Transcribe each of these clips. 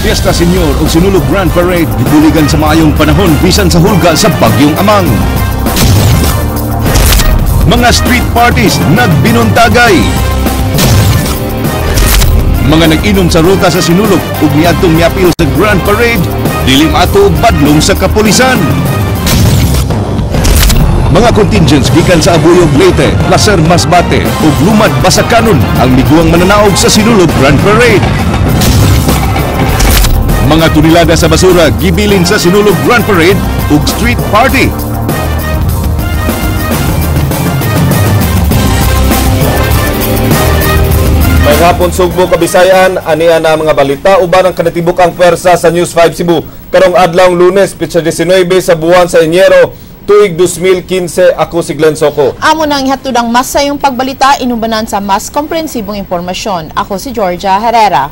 Fiesta Senior o Sinulog Grand Parade gibuligan sa maayong panahon bisan sa hulga sa Bagyong Amang. Mga street parties nagbinuntagay. Mga nag-inom sa ruta sa Sinulog ug niadtong miapil sa Grand Parade, dilim ato og badlong sa kapulisan. Mga contingents gikan sa Abuyog Leyte, Placer Masbate ug Lumad Basakanon ang miguang mananaog sa Sinulog Grand Parade. Mga tunilada sa basura gibilin sa Sinulog Grand Parade ug street party. May hapon Sugbo Kabisayan, aniya na mga balita uban ang kanatibuk ang pwersa sa News 5 Cebu. Karong adlawng Lunes, pitsa 19 sa buwan sa Enyero, tuig 2015. Ako si Glenn Soco. Amo nang ihatod ang mas sayong pagbalita inubanan sa mas komprehensibong impormasyon. Ako si Georgia Herrera.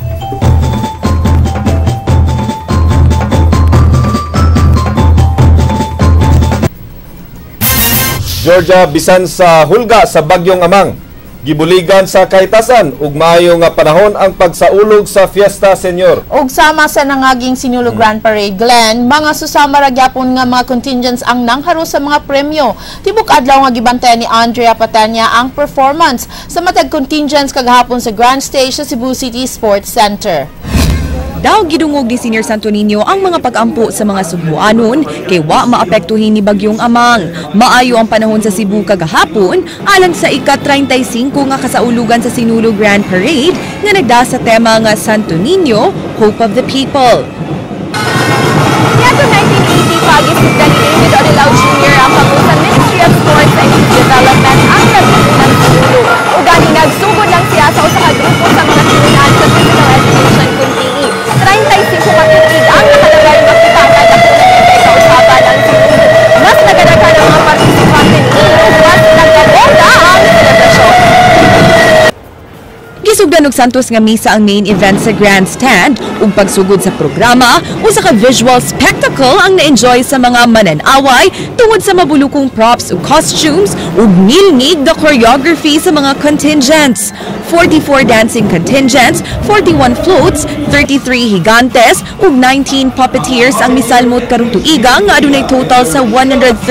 Georgia, bisan sa hulga sa Bagyong Amang, gibuligan sa kahitasan ug maayo nga panahon ang pagsaulog sa Fiesta Senior. Ug sama sa nangaging Sinulog Grand Parade, Glenn, mga susama ra gyapon nga mga contingents ang nangharo sa mga premyo. Tibok adlaw nga gibantayan ni Andrea Patania ang performance sa matag contingents kagahapon sa Grand Stage sa Cebu City Sports Center. Daw gidungog ni Senior Santo Niño ang mga pag-ampo sa mga Sugbuanon kay wa maapektuhin ni Bagyong Amang. Maayo ang panahon sa Cebu kagahapon alang sa ika-35 nga kasaulugan sa Sinulog Grand Parade nga nagda sa tema nga Santo Niño, Hope of the People. Niyato 1980 pagisugdan ni David Odilao Jr. ang pangusan Ministry of Sports and Youth Development ang nagsusunan sa Sulo. O gani nagsugod lang siya sa usa ka grupo sa mga sinunan sa Physical Education Kuntii. 35 katitig ang nakalagay ng kitangkad at pinagkikay sa usapan ang Sulo. Mas nagadaghan ang mga partisipante ni mas nagkaganda ang selebrasyon. Gisugdan og Santos nga misa ang main event sa grandstand ug pagsugod sa programa usa ka visual spectacle ang na-enjoy sa mga mananaway tungod sa mabulukong props ug costumes ug nilnig the choreography sa mga contingents. 44 dancing contingents, 41 floats, 33 higantes ug 19 puppeteers ang misalmot karong tuiga nga adunay total sa 137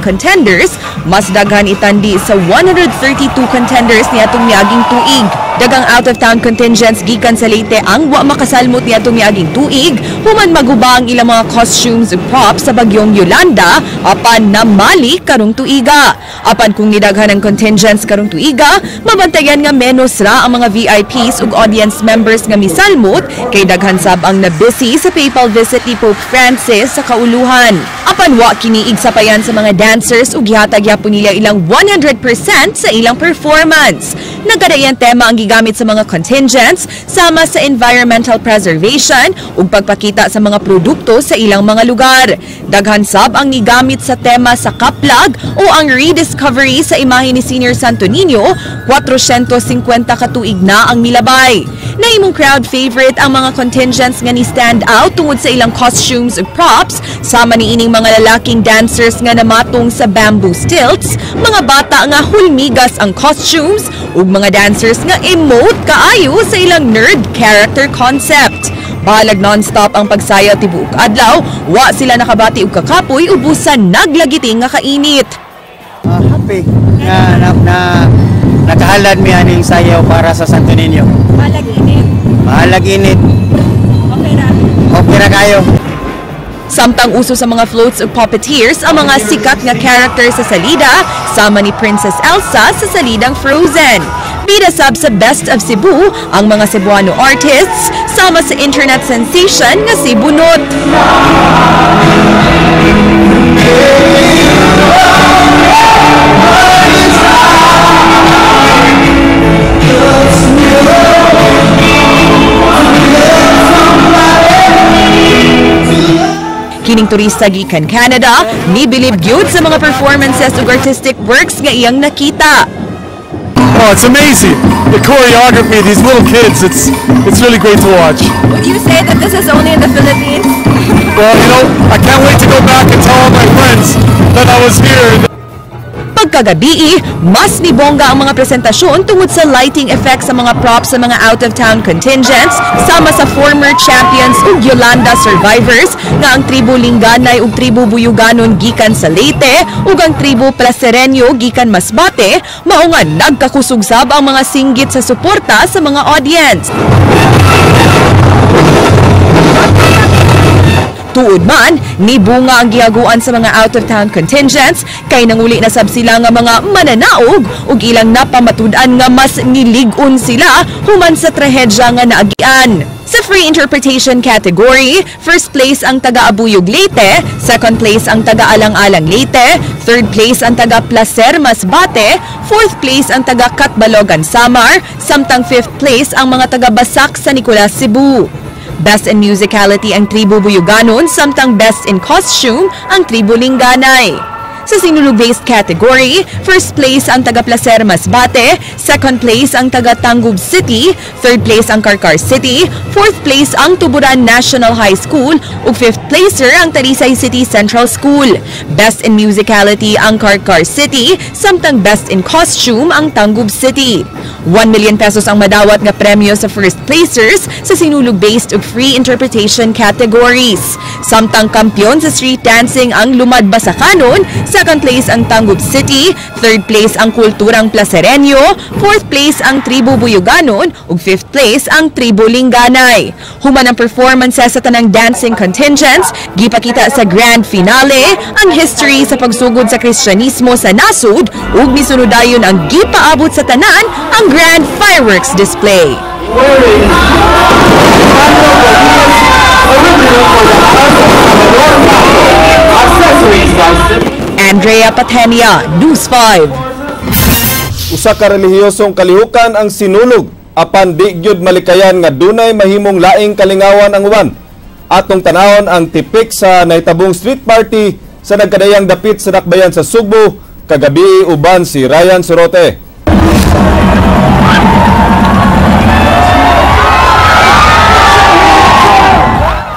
contenders, mas daghan itandi sa 132 contenders niadtong miaging tuig. Dagang out-of-town contingents gikan sa Leyte ang wa makasalmot niadtong miaging tuig, human maguba ang ilang mga costumes ug props sa Bagyong Yolanda apan namali karong tuiga. Apan kung nidaghan ang contingents karong tuiga, mabantayan nga menos ra ang mga VIPs ug audience members nga misalmot kay daghan sab ang nabisi sa papal visit ni Pope Francis sa kauluhan. Apan wa kini igsapayan sa mga dancers ug gihatag gyapon nila ilang 100% sa ilang performance. Nagkadayan tema ang gigamit sa mga contingents sama sa environmental preservation ug pagpakita sa mga produkto sa ilang mga lugar. Daghan sab ang nigamit sa tema sa kaplag o ang rediscovery sa imahe ni Senior Santo Niño, 450 katuig na ang milabay. Naimong crowd favorite ang mga contingents nga ni stand out tungod sa ilang costumes ug props, sama ni ining mga lalaking dancers nga namatong sa bamboo stilts, mga bata nga hulmigas ang costumes ug mga dancers nga emote kaayo sa ilang nerd character concept. Balag non-stop ang pagsayaw tibuok adlaw, wa sila nakabati og kakapoy ubusan naglagiting nga kainit. Happy na nakahalad mi aning sayaw para sa Santo Niño. Balag init. Balag init. Okay ra. Okay ra kayo. Samtang uso sa mga floats ug puppeteers ang mga sikat nga character sa salida, sama ni Princess Elsa sa salidang Frozen. Bida sab sa Best of Cebu ang mga Cebuano artists sama sa internet sensation nga si Bunot. Kining turista gikan Canada, nibilib gyud sa mga performances ug artistic works nga iyang nakita. Oh, it's amazing. The choreography, these little kids, it's really great to watch. Would you say that this is only in the Philippines? Well, I can't wait to go back and tell all my friends that I was here. Pagkagabi, mas nibongga ang mga presentasyon tungod sa lighting effects sa mga props sa mga out-of-town contingents, sama sa former champions ug Yolanda survivors nga ang tribo Linganay ug tribo Buyuganon gikan sa Leyte ug ang tribo Placereño gikan Masbate, mao nga nagkakusugsab ang mga singgit sa suporta sa mga audience. Tuod man, nibunga ang gihaguan sa mga out-of-town contingents kay nanguli na sab sila nga mga mananaog ug ilang napamatud-an nga mas nilig-on sila human sa trahedya nga naagian. Sa free interpretation category, first place ang taga-Abuyog Leyte, second place ang taga-Alang-Alang Leyte, third place ang taga-Placer Masbate, fourth place ang taga-Catbalogan Samar, samtang fifth place ang mga taga-Basak sa Nicolas, Cebu. Best in Musicality ang tribo Buyuganon, samtang Best in Costume ang tribo Linganay. Sa sinulog-based category, first place ang taga-Placer Masbate, second place ang taga-Tangub City, third place ang Carcar City, fourth place ang Tuburan National High School, ug fifth placer ang Talisay City Central School. Best in Musicality ang Carcar City, samtang Best in Costume ang Tangub City. 1 million pesos ang madawat nga premyo sa first placers sa sinulog-based ug free interpretation categories. Samtang kampyon sa street dancing ang Lumad Basakanon, second place ang Tangub City, third place ang Kulturang Placereño, fourth place ang Tribo Buyuganon, ug fifth place ang Tribo Linganay. Human ang performances sa tanang dancing contingents, gipakita sa grand finale ang history sa pagsugod sa Kristyanismo sa nasud ug misunudayon ang gipaabot sa tanan ang grand fireworks display. Andrea Patenia, News 5. Usa ka relihiyosong kalihukan ang sinulog apan di gyud malikayan nga dunay mahimong laing kalingawan ang uban. Atong tanawon ang tipik sa nahitabong street party sa nagkadayang dapit sa Dakbayan sa Sugbo kagabi uban si Ryan Sorote.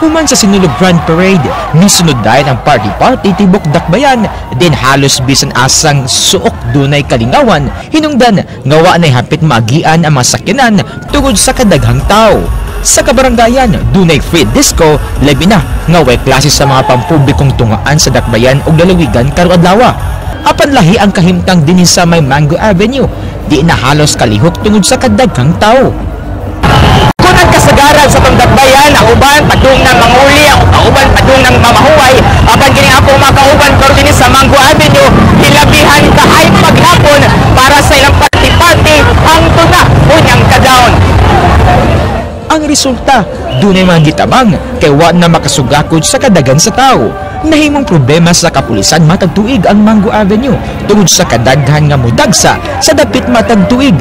Human sa sinulog Grand Parade, misunod dahil ang party-party tibok Dakbayan, din halos bisan asang suok dunay kalingawan, hinungdan ngawa na'y hapit maagian ang masakyanan tungod sa kadaghang tao. Sa kabaranggayan, dunay free disco, labi na nga way klase sa mga pampublikong tungaan sa Dakbayan ug lalawigan karon adlaw. Apan lahi ang kahimtang dinhi sa may Mango Avenue, di na halos kalihok tungod sa kadaghang tao. Ang kasagaran sa Dakbayan, ang uban padung ng manguli, ang uban padung ng mamahuway, apan kini ako makauban karon dinhi sa Mango Avenue, hilabihan kahay paghapon para sa ilang party-party ang tuna unyang kadaon. Ang resulta, dunay mga gitabang kay wa na makasugakod sa kadagan sa tao. Nahimong problema sa kapulisan matag tuig ang Mango Avenue tungod sa kadaghan nga mudagsa sa dapit matag tuig.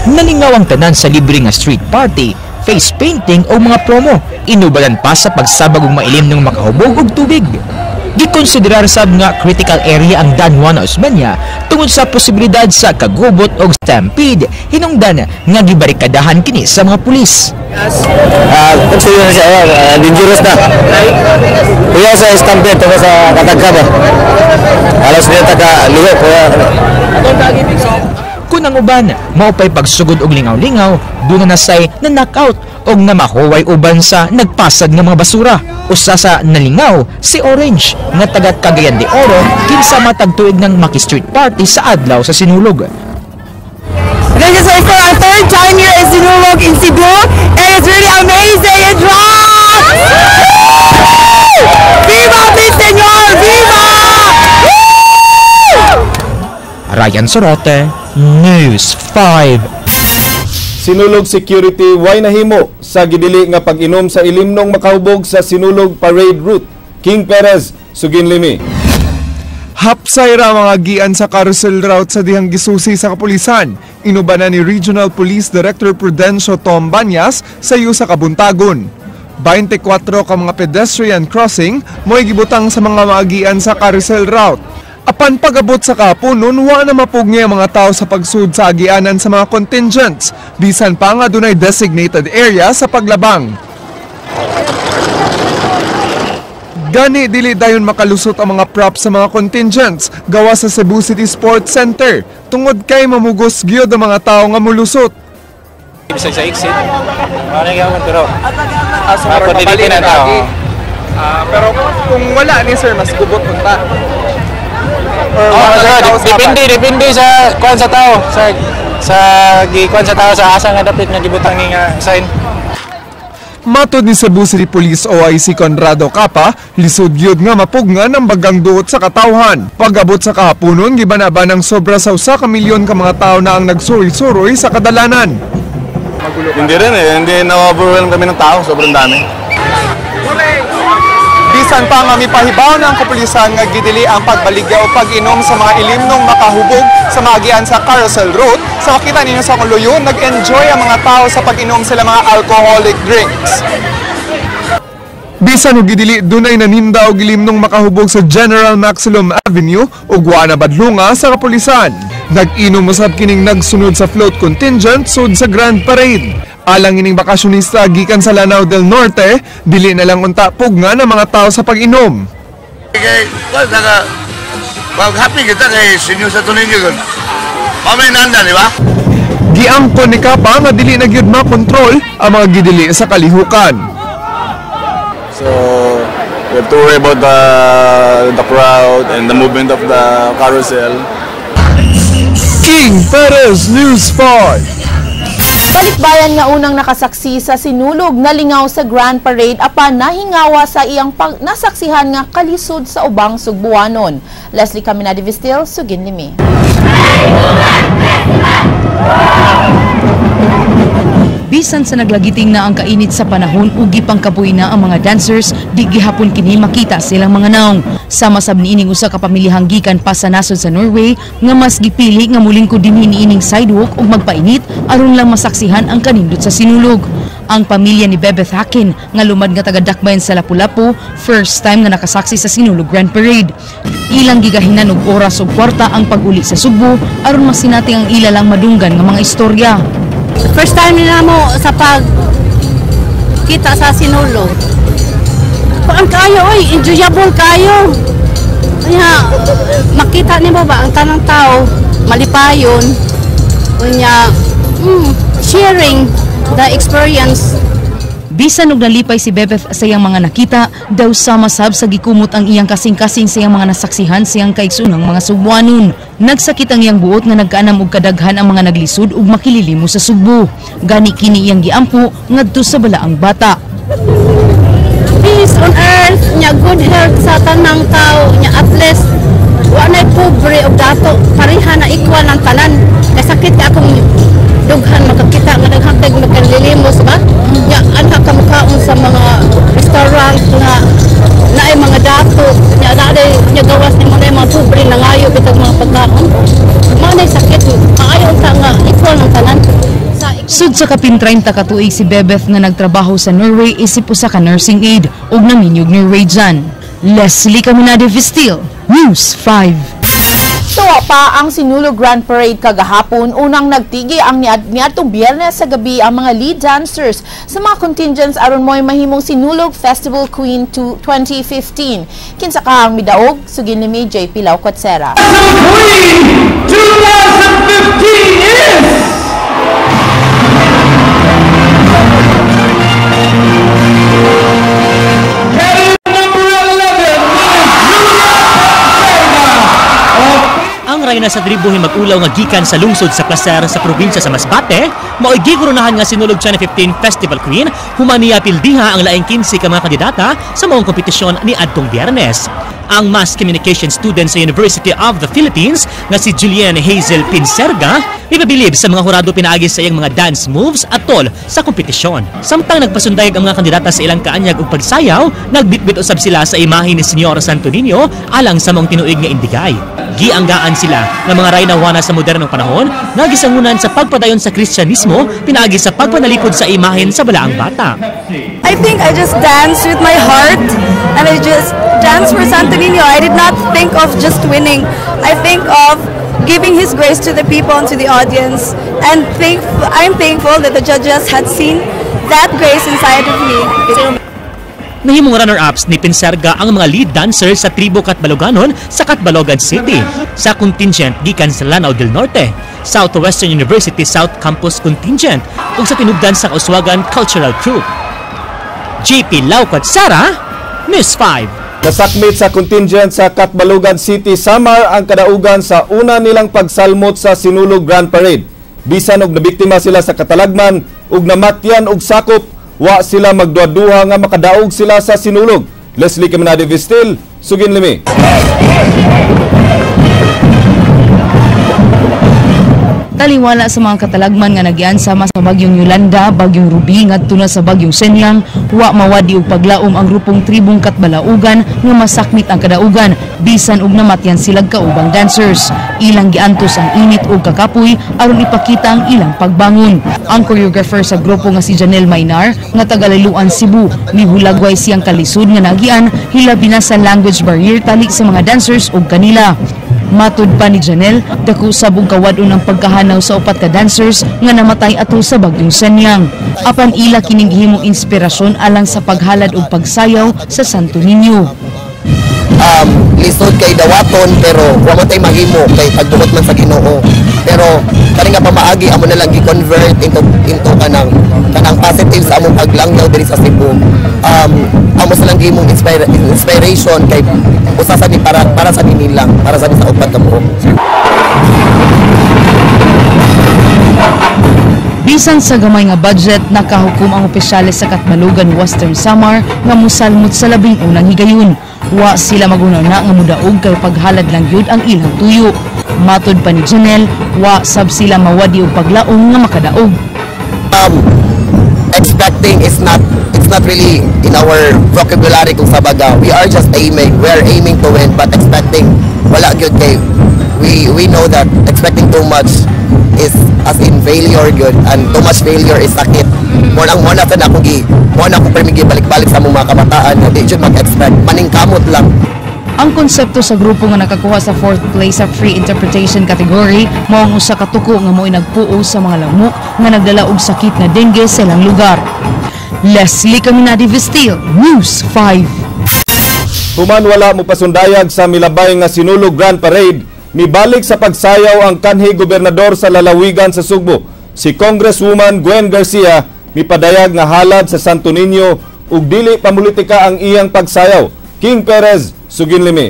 Nalingaw ang tanan sa libre nga street party, face painting o mga promo, inubalan pa sa pagsabag og mailim ng makahubog og tubig. Gikonsiderar sab nga critical area ang Dan Juan Osmeña tungod sa posibilidad sa kagubot og stampede, hinungdan nga gibarikadahan kini sa mga pulis. Consider siya, dangerous na. Kuya sa stampede, ito sa katagka ba? Alas niya taga-liho, kuya. Kung ang uban, maupay pagsugod og lingaw-lingaw, doon na nasay na knockout og na mahuway uban sa nagpasad nga mga basura. Usa sa nalingaw, si Orange, nga taga Cagayan de Oro, kinsa matagtuig ng Maki Street Party sa adlaw sa Sinulog. This is our third time here in Sinulog in Cebu, and it's really amazing. It rocks! Viva mi Señor! Viva! Ryan Sorote, News 5. Sinulog security way nahimo sa gidili nga pag-inom sa ilimnong makahubog sa Sinulog Parade Route. King Perez, Suginlimi. Hapsay ra mga gian sa carousel route sa dihang gisusi sa kapulisan. Inubanan ni Regional Police Director Prudencio Tom Banyas sa iyo sa Kabuntagon. 24 ka mga pedestrian crossing mo'y gibutang sa mga maagian sa carousel route. Apan pag-abot sa kahaponon, wa na mapugni ang mga tao sa pagsud sa agianan sa mga contingents. Bisan pa nga dunay designated area sa paglabang. Gani dili dayon makalusot ang mga props sa mga contingents gawa sa Cebu City Sports Center. Tungod kay mamugos gyud ang mga tao nga molusot. Bisag sa exit. Ano yung pero Pero kung wala ni sir, mas gubot punta. Depende sa kuan sa tao, sa gikuan sa tao sa asa nga dapat nga gibutang ni nga sign. Matod ni Cebu City Police OIC Conrado Capa, lisod gyud nga mapugngan ang bagang duot sa katawhan. Pag-abot sa kahaponon, gibanaba ng sobra sa 1 ka milyon ka mga tao na ang nagsuri-suroy sa kadalanan. Hindi rin hindi na-overwhelm kami ng tao, sobrang dami. Bisan pa nga mipahibaw ng kapulisan nga gidili ang pagbaligya o pag-inom sa mga ilimnong makahubog sa maagian sa Carousel Road. Sa makita ninyo sa kuluyon, nag-enjoy ang mga tao sa pag-inom sila mga alcoholic drinks. Bisan og gidili, dunay naninda og ilimnong makahubog sa General Maximum Avenue ug wa na badlunga sa kapulisan. Nag-inom usab kining nagsunod sa float contingent sud sa Grand Parade. Alang ining bakasyonista gikan sa Lanao del Norte, dili na lang unta pugna ng mga tao sa pag-inom. Okay, happy kita kay sinyo sa tunin yun. Mamay nanda, di ba? Giangkon ni Kapa nga dili na gyud makontrol ang mga gidili sa kalihukan. So, we have to worry about the crowd and the movement of the carousel. King Perez, News 5. Balikbayan nga unang nakasaksi sa sinulog na lingaw sa Grand Parade apan nahingawa sa iyang nasaksihan nga kalisod sa ubang Sugbuanon. Leslie Caminadi-Vistil, Sugin Limi. Bisan sa naglagiting na ang kainit sa panahon ug gipangkabuhi na ang mga dancers, di gihapon kini makita silang mga naong. Sama sab niining usa ka pamilihang gikan pa sa nasod sa Norway nga mas gipili nga mulingkod dinhi niining sidewalk ug magpainit aron lang masaksihan ang kanindot sa sinulog. Ang pamilya ni Bebeth Hakin nga lumad nga taga-Dakbayan sa Lapu-Lapu, first time nga nakasaksi sa sinulog Grand Parade. Ilang gigahinan og oras ug kwarta ang pag-uli sa Subo aron masinati ang ilalang madunggan nga mga istorya. First time nila mo sa pagkita sa sinulog. Paan kayo, enjoyable kayo. Kaya makita niyo ba ang tanang tao, malipayon. Kanya sharing the experience. Bisan og nalipay si Bebeth sa iyang mga nakita, daw sama-sab sa gikumot ang iyang kasing-kasing sa iyang mga nasaksihan sa iyang kaigsunang mga Sugbuanon. Nagsakit ang iyang buot nga nagkaanam og kadaghan ang mga naglisod ug makililimo sa Sugbo. Gani kini iyang giampo ngadto sa balaang bata. Peace on earth, nya good health sa tanang tao, nya at least wa na pobre og dato, pareha na equal ng tanan. Kasakit ka akong dughan makakita nga naghagdag magkalilimos ba? Nya anha ka mukhaon sa mga restaurant nga naay mga dato, nya dali nya gawas ni mo na mga pobre nangayo bitag mga pagkaon. Mao nay sakit, maayo ta nga equal ng tanan. Sud sa kapin 30 ka tuig si Bebeth nga nagtrabaho sa Norway isip usa ka nursing aide ug naminyog ni Rayjan. Leslie Caminadi-Vistil, News 5. Tuwa pa ang sinulog Grand Parade kagahapon, unang nagtigi ang niadtong Biyernes sa gabi ang mga lead dancers sa mga contingents aron mo'y mahimong Sinulog Festival Queen 2015. Kinsa ka ang midaog, sugin ni JP Laucotsera. Queen 2015 is... na sa dribuhin mag-ulaw nga gikan sa lungsod sa Placer sa probinsya sa Masbate, mao'y gigurunahan nga Sinulog 2015 Festival Queen, humaniya pildiha ang laing 15 ka mga kandidata sa maong kompetisyon ni adtong Biyernes. Ang Mass Communication student sa University of the Philippines nga si Julian Hazel Pinserga ipabilib sa mga hurado pinaagi sa iyang mga dance moves at tol sa kompetisyon. Samtang nagpasundayag ang mga kandidata sa ilang kaanyag ug pagsayaw, nagbitbit usab sila sa imahe ni Senyor Santo Niño alang sa maong tinuig nga indigay. Gianggaan sila ng mga raynawana sa modernong panahon na gisangunan sa pagpadayon sa Kristyanismo pinaagi sa pagpanalikod sa imahen sa balaang bata. I think I just dance with my heart and I just dance dance for Santo Niño, I did not think of just winning. I think of giving His grace to the people and to the audience. And I'm thankful that the judges had seen that grace inside of me. Nahimong runner-ups ni Pinserga ang mga lead dancers sa tribo Katbaloganon sa Katbalogan City sa contingent gikan sa Lanao del Norte, Southwestern University South Campus contingent ug sa tinubdan sa Kauswagan Cultural Troupe. JP Laucat Sara, News 5. Nasakmit sa contingent sa Katbalogan City, Samar ang kadaugan sa una nilang pagsalmot sa Sinulog Grand Parade. Bisan og nabiktima sila sa katalagman ug namatyan og sakop, wa sila magduha-duha nga makadaog sila sa Sinulog. Leslie Caminade Vistil, Sugin Limi. Taliwala sa mga katalagman nga nagyan sama sa bagyong Yolanda, bagyong Ruby ngadto na sa bagyong Senyang, wa mawadi og paglaom ang grupong tribong Katbalaugan nga masakmit ang kadaugan bisan og namatyan silang kaubang dancers. Ilang giantos ang init og kakapoy aron ipakita ang ilang pagbangon. Ang choreographer sa grupo nga si Janelle Maynar nga taga Liloan, Cebu, mihulagway siyang kalisod nga nagian hilabi na sa language barrier tali sa mga dancers og kanila. Matud pa ni Janelle, dako sabong kawadon ang pagkahanaw sa upat ka dancers nga namatay ato sa bagyong Senyang. Apan ila kining gihimong inspirasyon alang sa paghalad og pagsayaw sa Santo Niño. Lisod kay dawaton pero wa man tay mahimo kay pagdukot man sa Ginoo. Pero kani nga pamaagi amo na lang gi-convert into kanang positive sa among paglangyaw diri sa Cebu. Amo sa lang gihimong inspiration kay usa sa ni para sa ninilang, para sa sa upat ka buok. Bisan sa gamay nga budget, nakahukom ang opisyales sa Katbalogan Western Samar nga musalmot sa labing unang higayon. Wa sila magunaw na nga mudaog kay paghalad lang yun ang ilang tuyo. Matud pa ni Janelle, wa sab sila mawadi og paglaom nga makadaog. Expecting it's not really in our vocabulary kung sabaga. We are just aiming. We are aiming to win, but expecting wala gyud kay we know that expecting too much is as in failure good, and too much failure is sakit. Mo na sa akong permigi balik-balik sa mga kabataan na di jud mag-expect, maningkamot lang. Ang konsepto sa grupo nga nakakuha sa 4th place sa free interpretation category mao ang usa ka tuko nga mo'y nagpuo sa mga lamok nga nagdala og sakit na dengue sa ilang lugar. Leslie Caminade Vistil, News 5. Human wala mo pasundayag sa milabay nga Sinulog Grand Parade, mibalik sa pagsayaw ang kanhi gobernador sa lalawigan sa Sugbo. Si Congresswoman Gwen Garcia mipadayag nga halad sa Santo Niño ug dili pamulitika ang iyang pagsayaw. King Perez, Sugin Limi.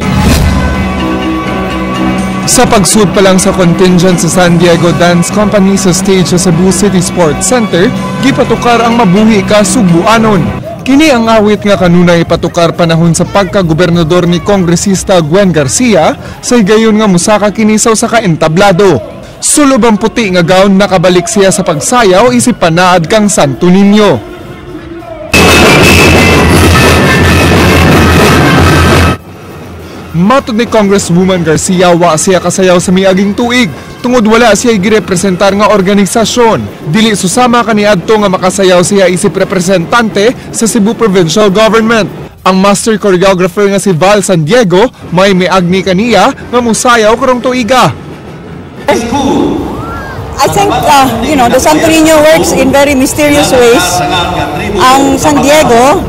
Sa pagsud pa lang sa contingent sa San Diego Dance Company sa stage sa Cebu City Sports Center, gipatukar ang mabuhi ka Sugbuanon. Kini ang awit nga kanunay ipatukar panahon sa pagka-gobernador ni Kongresista Gwen Garcia sa higayon nga musaka kinisaw sa kaentablado. Sulob ang puti nga gown nakabalik siya sa pagsayaw isip panaad kang Santo Niño. Matud ni Congresswoman Garcia, wa siya kasayaw sa miaging tuig tungod wala siya girepresentar nga organisasyon. Dili susama kaniadto nga makasayaw siya isip representante sa Cebu Provincial Government. Ang master choreographer nga si Val San Diego may miagni kaniya nga musayaw karong tuiga. I think the Santo Niño works in very mysterious ways. Ang San Diego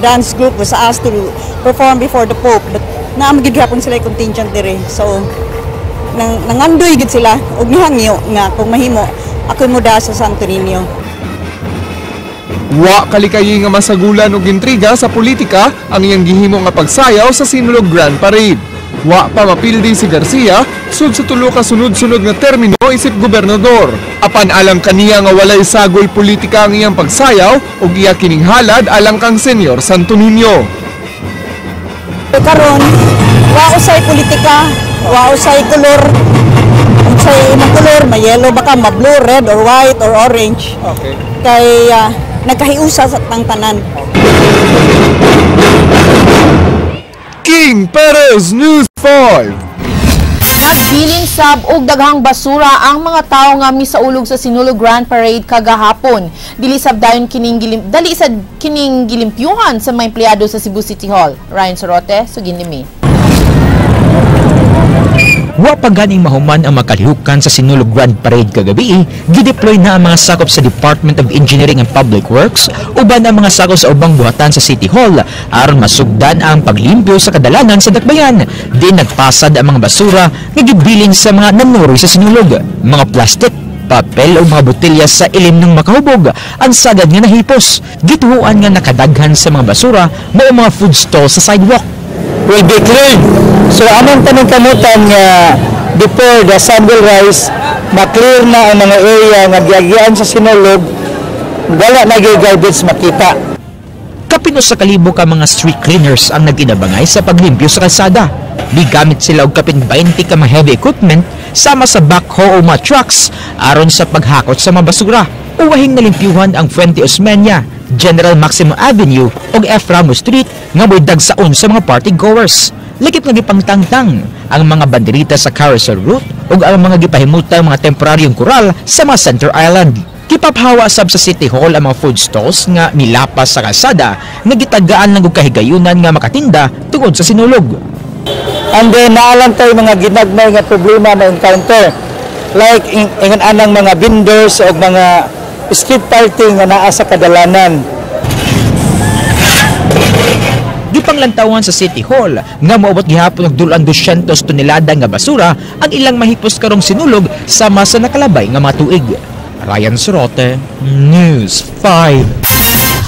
dance group was asked to perform before the Pope, but naamagid hapon sila contingent dire. So nangandoy gid sila og nihangyo nga kung mahimo ako muda sa Santo Niño. Wa kalikayi nga masagulan og intriga sa politika ang iyang gihimo nga pagsayaw sa Sinulog Grand Parade. Wa pa mapildi si Garcia sud sa tulo ka sunod-sunod nga termino isip gobernador. Apan alang kaniya nga walay sagol politika ang iyang pagsayaw ug iya kining halad alang kang Senyor Santo Niño. Karon wa usay politika, wa usay color. Unsay imong color, may yellow baka, ma blue, red or white or orange. Okay. Kay nagkahiusa sa tanan. King Perez, News 5. Nagbilin sab og daghang basura ang mga tawo nga misaulog sa Sinulog Grand Parade kagahapon. Dili sad kining gilimpyuhan sa mga empleyado sa Cebu City Hall. Ryan Sorote, sugin nimi. Wa pa ganing mahuman ang makalihukan sa Sinulog Grand Parade kagabi, gideploy na ang mga sakop sa Department of Engineering and Public Works uban ang mga sakop sa ubang buhatan sa City Hall aron masugdan ang paglimpyo sa kadalanan sa dakbayan. Din nagpasad ang mga basura nga gibilin sa mga nanuri sa sinulog, mga plastik, papel o mga botelya sa ilim ng makahubog, ang sagad nga nahipos. Gituhuan nga nakadaghan sa mga basura mao mga food stalls sa sidewalk. Will be cleared. So among tanong kamutan nga before the sun will rise, ma-clear na ang mga area nga giagian sa sinulog, wala na garbage makita. Kapino sa kalibo ka mga street cleaners ang naginabangay sa paglimpyo sa kalsada. Bigamit sila og kapin 20 ka mga heavy equipment sama sa backhoe o mga trucks aron sa paghakot sa mga basura. Uwahing nalimpyuhan ang Fuente Osmeña, General Maximo Avenue o F. Ramos Street nga mo'y dagsaon sa mga party goers. Likip nga gipangtangtang ang mga banderita sa carousel route o ang mga gipahimutang mga temporaryong kural sa mga Center Island. Kipaphawa sab sa City Hall ang mga food stalls nga milapas sa kalsada nga gitagaan ng kahigayunan nga makatinda tungod sa sinulog. And then naalang tayo mga ginagmay nga problema na encounter, like ingon anang mga vendors o mga street party nga naa sa kadalanan. Gipanglantawan sa City Hall nga moabot gihapon og dulan 200 tonelada nga basura ang ilang mahipos karong sinulog sama sa nakalabay nga mga tuig. Ryan Sorote, News 5.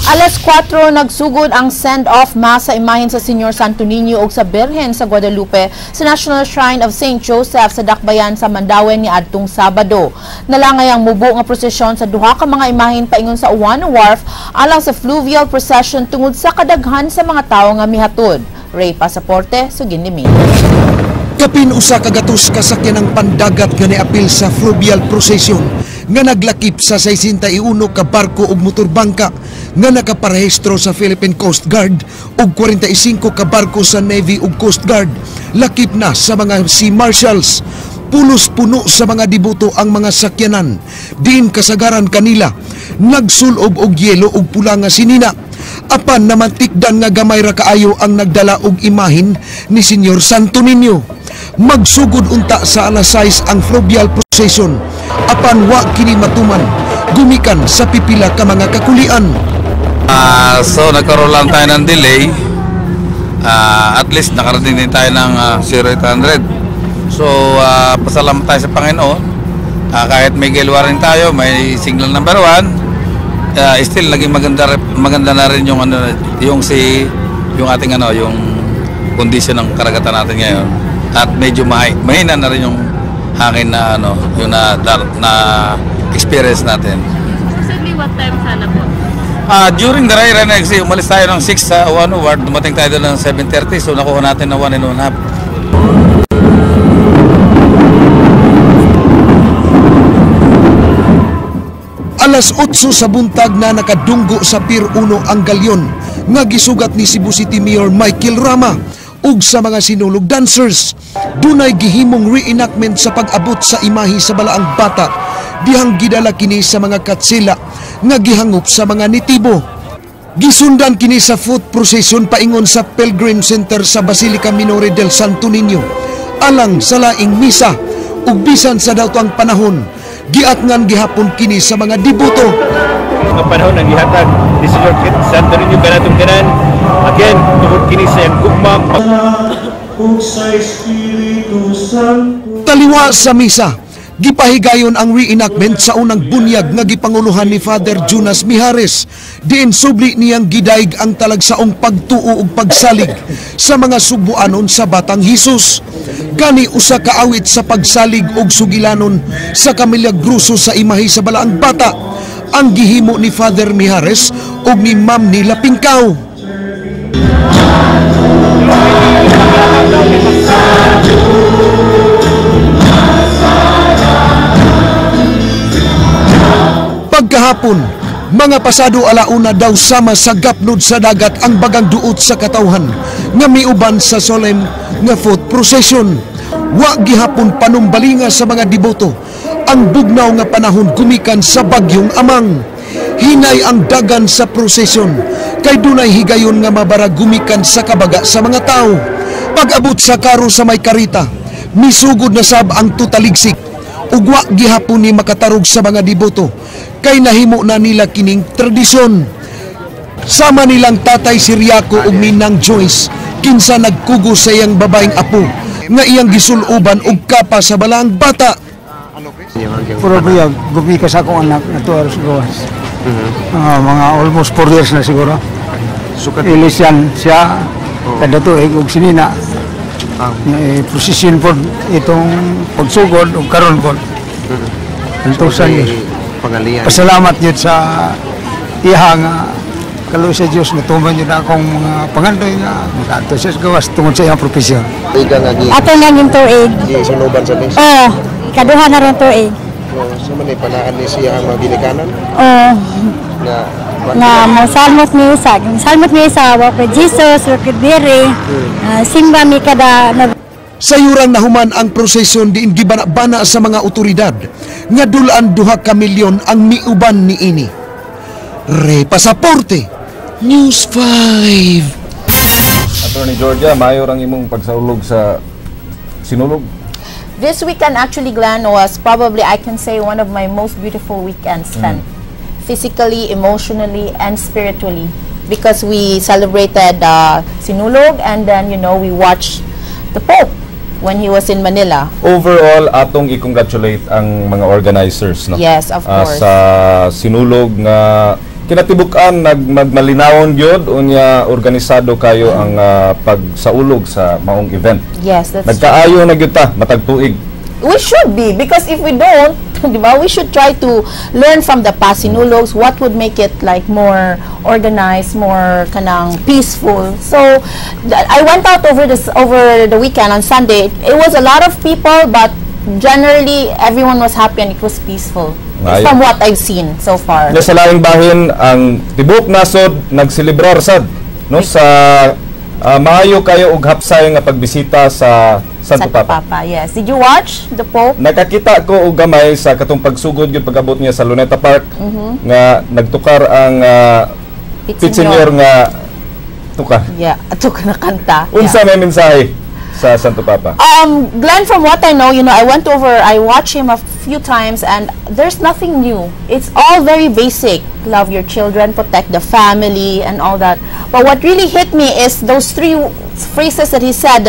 Alas 4 nagsugod ang send-off mass sa imahen sa Señor Santo Niño ug sa Birhen sa Guadalupe sa National Shrine of St. Joseph sa Dakbayan sa Mandauen ni adtong Sabado. Nalangay ang mubo nga prosesyon sa duha ka mga imahen paingon sa Uwana Wharf alang sa fluvial procession tungod sa kadaghan sa mga tawo nga mihatod. Ray Pasaporte, sugin nimi. Kapin usa ka gatos kasakyan ng pandagat nga niapil sa fluvial procession nga naglakip sa 61 ka barko ug motorbangka nga nakaparehistro sa Philippine Coast Guard ug 45 ka barko sa Navy ug Coast Guard. Lakip na sa mga Sea Marshals. Pulos-puno sa mga diboto ang mga sakyanan. Din kasagaran kanila nagsulob og yelo ug pula nga sinina. Apan namantikdan nga gamay ra kaayo ang nagdala og imahin ni Señor Santo Niño. Magsugod unta sa alas 6 ang fluvial procession. Apan wa kini matuman gumikan sa pipila ka mga kakulian. So nagkaroon lang tayo ng delay. At least nakarating din tayo ng 0800. So pasalamat tayo sa Panginoon. Kahit may gilwa rin tayo, may signal number 1. Still naging maganda na rin yung yung ating yung kondisyon ng karagatan natin ngayon. At medyo mahina na rin yung hangin na yung na experience natin. Exactly what time sana po? During the ride kasi umalis tayo ng 6 sa Uwana Wharf, dumating tayo doon ng 7:30, so nakuha natin ng 1.5. Alas 8 sa buntag na nakadunggo sa Pier 1 ang galyon nga gisugat ni Cebu City Mayor Michael Rama ug sa mga sinulog dancers. Dunay gihimong reenactment sa pag-abot sa imahe sa balaang bata dihang gidala kini sa mga katsila nga gihangop sa mga nitibo. Gisundan kini sa foot procession paingon sa Pilgrim Center sa Basilica Minore del Santo Niño alang sa laing misa ug bisan sa dawtang panahon giatngan gihapon kini sa mga diboto. Mga panahon ang gihatag ni Señor Santo Niño kanatong tanan. Again, tungod kini sa gugma ug sa Espiritu Santo. Taliwa sa misa, gipahigayon ang reenactment sa unang bunyag nga gipanguluhan ni Father Jonas Mijares. Diin subli niyang gidaig ang talagsaong pagtuo ug pagsalig sa mga Subuanon sa Batang Hesus. Gani usa ka awit sa pagsalig ug sugilanon sa kamilagroso sa imahe sa balaang bata ang gihimo ni Father Mijares ug ni Ma'am Nila Pingkaw. Pagkahapon, mga pasado alauna daw sama sa gapnod sa dagat ang bagang duot sa katawhan nga miuban sa solemn nga foot procession. Wa gihapon panumbalinga sa mga deboto ang bugnaw nga panahon gumikan sa bagyong Amang. Hinay ang dagan sa prosesyon kay dunay higayon nga mabarag gumikan sa kabaga sa mga tao. Pag-abot sa karo sa may karita, misugod na sab ang tutaligsik. Ugwa gihapon ni makatarog sa mga deboto kay nahimo na nila kining tradisyon. Sama nilang tatay Siriaco ug ninang Joyce kinsa nagkugo sa iyang babaeng apo nga iyang gisuluban og kapa sa balang bata. Puro kuya, gumikas ako anak na 2 hours gawas. Mga almost 4 years na siguro. Ilis yan siya, kada tuig og sinina. Prosesyon po itong pagsugod o karon po. Antusan yun. Pasalamat yun sa iha nga kalau sa Diyos na tuman yun akong mga pangandoy nga makato siya gawas tungod sa iyang profesyon. Ato nga yung tuig. Sinuban sa tingin? Oo, kaduha na rin tuig. So man panaan ni siya ang mga ginikanan? Oo. Nga mo salmot mi sa wak Jesus, wak Mary, simba mi kada Sa yurang nahuman ang prosesyon diin gibana-bana sa mga otoridad nga dulaan 2 ka milyon ang miuban ni ini. Pasaporte, News 5. Attorney Georgia, mayor ang imong pagsaulog sa sinulog. This weekend actually, Glenn, was probably, I can say, one of my most beautiful weekends spent. Physically, emotionally, and spiritually. Because we celebrated Sinulog and then, we watched the Pope when he was in Manila. Overall, atong i-congratulate ang mga organizers, no? Yes, of course. Sa Sinulog nga kinatibukan magmalinawon gyud unya organisado kayo ang pagsaulog sa maong event. Yes, that's Nagkaayo na gyud ta matag tuig. We should be, because if we don't, diba, we should try to learn from the past Sinulogs what would make it like more organized, more kanang peaceful. So I went out over the weekend on Sunday. It was a lot of people, but generally everyone was happy and it was peaceful. From what I've seen so far. Sa laing bahin ang tibok nasod nagselebrar sad, no, sa maayo kayo og hapsay nga pagbisita sa Santo Papa. Yes. Did you watch the Pope? Nakakita ko og gamay sa katong pagsugod gyud pag-abot niya sa Luneta Park nga nagtukar ang Pitsenyor nga tukar. Yeah, tukar na kanta. Unsa may mensahe sa Santo Papa? Glenn, from what I know, I watched him a few times and there's nothing new. It's all very basic. Love your children, protect the family, and all that. But what really hit me is those 3 phrases that he said,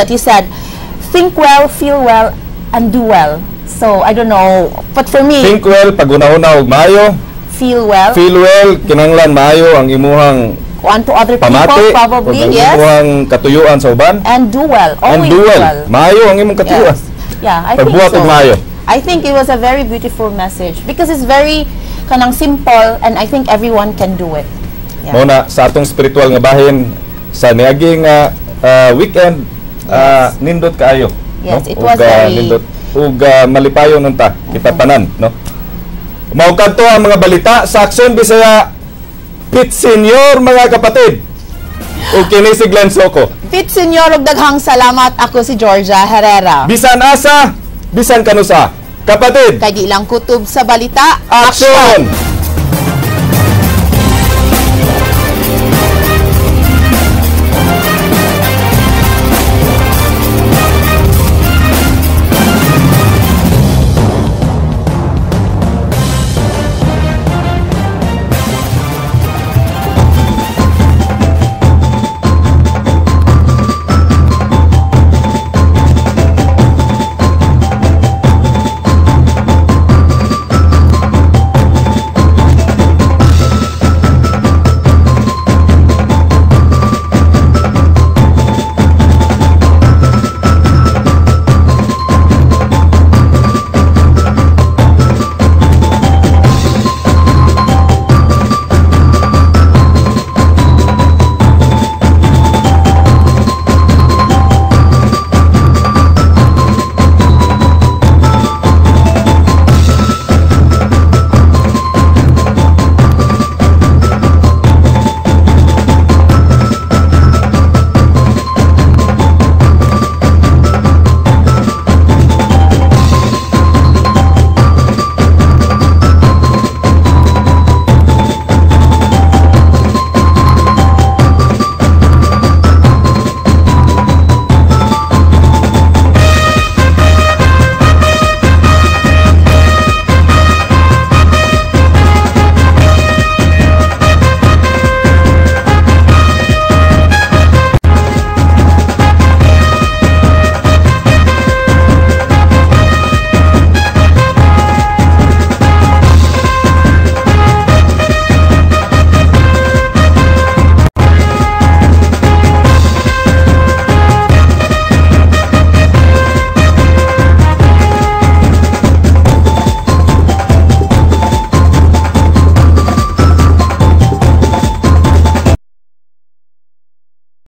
think well, feel well, and do well. So, I don't know. But for me... Think well, pag-una-una og maayo. Feel well. Feel well, kinanglan maayo ang imuhang to other pamati, people, probably, yes. Ang katuyuan sa uban. And do well. Always do well. Maayo ang imong katuyuan. Yes. Yeah, I think so. Maayo. I think it was a very beautiful message because it's very kanang simple and I think everyone can do it. Yeah. Muna sa atong spiritual nga bahin sa niaging weekend nindot kaayo. Yes, no? it was very nindot ug malipayon unta kita tanan, no. Mao kadto ang mga balita sa Aksyon Bisaya. Pitsenyor, mga kapatid. O kini si Glenn Soco. Pitsenyor, ug daghang salamat. Ako si Georgia Herrera. Bisan asa, bisan kanusa. Kapatid, kay ilang kutob sa balita, aksyon!